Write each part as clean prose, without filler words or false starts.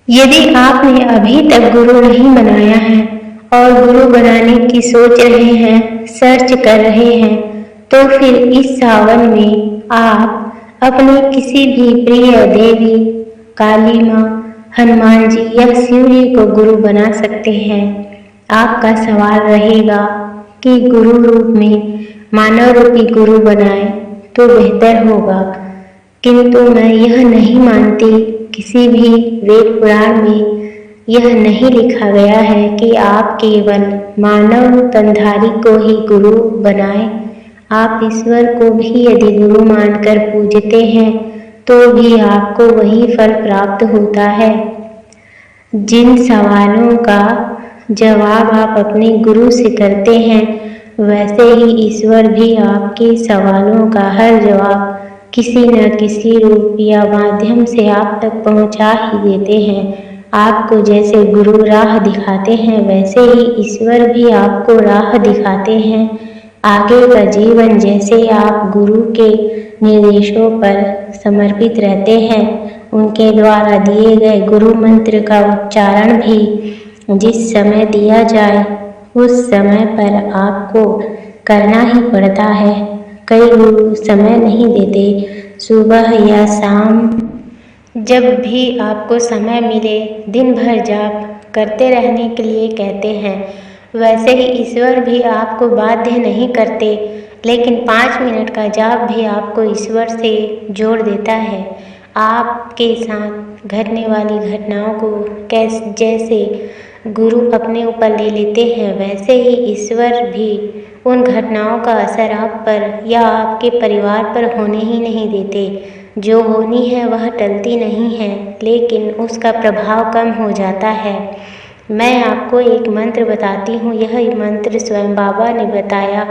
यदि आपने अभी तक गुरु नहीं बनाया है और गुरु बनाने की सोच रहे हैं, सर्च कर रहे हैं, तो फिर इस सावन में आप अपनी किसी भी प्रिय देवी, काली माँ, हनुमान जी या शिव जी को गुरु बना सकते हैं। आपका सवाल रहेगा कि गुरु रूप में मानव रूपी गुरु बनाए तो बेहतर होगा, किंतु मैं यह नहीं मानती, किसी भी वेद पुराण में यह नहीं लिखा गया है कि आप केवल मानव तनधारी को ही गुरु बनाएं। आप ईश्वर को भी यदि गुरु मानकर पूजते हैं तो भी आपको वही फल प्राप्त होता है। जिन सवालों का जवाब आप अपने गुरु से करते हैं, वैसे ही ईश्वर भी आपके सवालों का हर जवाब किसी न किसी रूप या माध्यम से आप तक पहुंचा ही देते हैं। आपको जैसे गुरु राह दिखाते हैं, वैसे ही ईश्वर भी आपको राह दिखाते हैं। आगे का जीवन जैसे आप गुरु के निर्देशों पर समर्पित रहते हैं, उनके द्वारा दिए गए गुरु मंत्र का उच्चारण भी जिस समय दिया जाए उस समय पर आपको करना ही पड़ता है। कई गुरु समय नहीं देते, सुबह या शाम जब भी आपको समय मिले दिन भर जाप करते रहने के लिए कहते हैं। वैसे ही ईश्वर भी आपको बाध्य नहीं करते, लेकिन 5 मिनट का जाप भी आपको ईश्वर से जोड़ देता है। आपके साथ घटने वाली घटनाओं को जैसे गुरु अपने ऊपर ले लेते हैं, वैसे ही ईश्वर भी उन घटनाओं का असर आप पर या आपके परिवार पर होने ही नहीं देते। जो होनी है वह टलती नहीं है, लेकिन उसका प्रभाव कम हो जाता है। मैं आपको एक मंत्र बताती हूँ, यह मंत्र स्वयं बाबा ने बताया।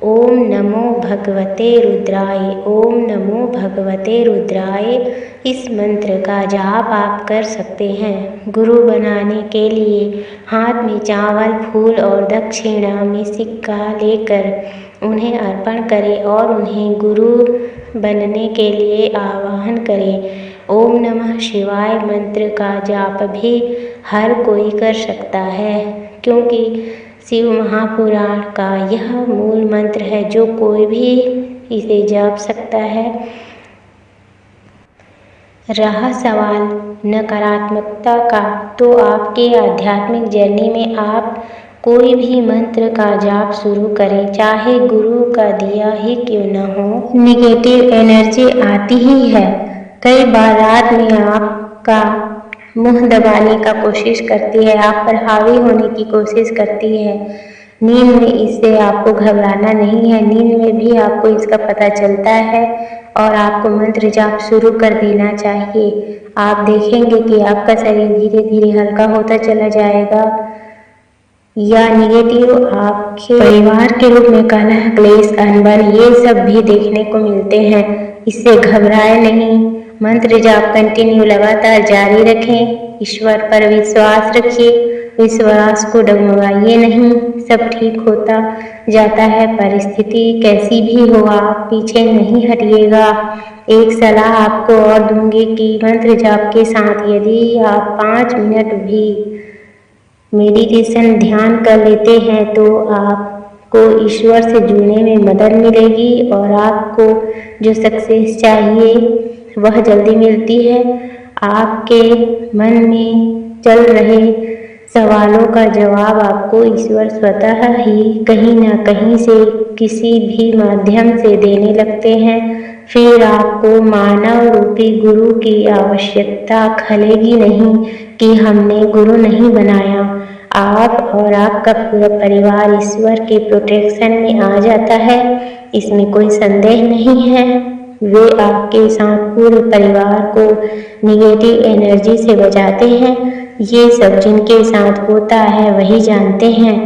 ओम नमो भगवते रुद्राय, ओम नमो भगवते रुद्राय। इस मंत्र का जाप आप कर सकते हैं। गुरु बनाने के लिए हाथ में चावल, फूल और दक्षिणा में सिक्का लेकर उन्हें अर्पण करें और उन्हें गुरु बनने के लिए आवाहन करें। ओम नमः शिवाय मंत्र का जाप भी हर कोई कर सकता है, क्योंकि शिव महापुराण का यह मूल मंत्र है जो कोई भी इसे जाप सकता है। रहा सवाल नकारात्मकता का, तो आपके आध्यात्मिक जर्नी में आप कोई भी मंत्र का जाप शुरू करें, चाहे गुरु का दिया ही क्यों न हो, निगेटिव एनर्जी आती ही है। कई बार रात में आपका मुंह दबाने का कोशिश करती है, आप पर हावी होने की कोशिश करती है। नींद में इससे आपको घबराना नहीं है, नींद में भी आपको इसका पता चलता है और आपको मंत्र जाप शुरू कर देना चाहिए। आप देखेंगे कि आपका शरीर धीरे धीरे हल्का होता चला जाएगा। या निगेटिव आपके परिवार के रूप में कलह, क्लेश, अनबन, ये सब भी देखने को मिलते हैं। इससे घबराए नहीं, मंत्र जाप कंटिन्यू लगातार जारी रखें। ईश्वर पर विश्वास रखिए, विश्वास को डगमगाइए नहीं, सब ठीक होता जाता है। परिस्थिति कैसी भी हो, आप पीछे नहीं हटिएगा। एक सलाह आपको और दूंगी कि मंत्र जाप के साथ यदि आप 5 मिनट भी मेडिटेशन ध्यान कर लेते हैं तो आपको ईश्वर से जुड़ने में मदद मिलेगी और आपको जो सक्सेस चाहिए वह जल्दी मिलती है। आपके मन में चल रहे सवालों का जवाब आपको ईश्वर स्वतः ही कहीं न कहीं से किसी भी माध्यम से देने लगते हैं। फिर आपको मानव रूपी गुरु की आवश्यकता खलेगी नहीं कि हमने गुरु नहीं बनाया। आप और आपका पूरा परिवार ईश्वर के प्रोटेक्शन में आ जाता है, इसमें कोई संदेह नहीं है। वे आपके साथ पूरे परिवार को निगेटिव एनर्जी से बचाते हैं। ये सब जिनके साथ होता है वही जानते हैं।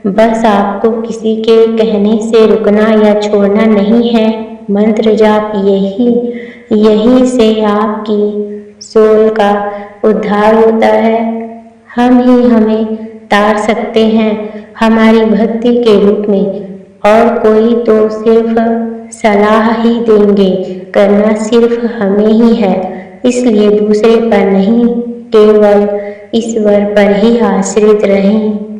बस आपको किसी के कहने से रुकना या छोड़ना नहीं है। मंत्र जाप यही से आपकी सोल का उद्धार होता है। हम ही हमें तार सकते हैं हमारी भक्ति के रूप में, और कोई तो सिर्फ सलाह ही देंगे, करना सिर्फ हमें ही है। इसलिए दूसरे पर नहीं केवल ईश्वर पर ही आश्रित रहें।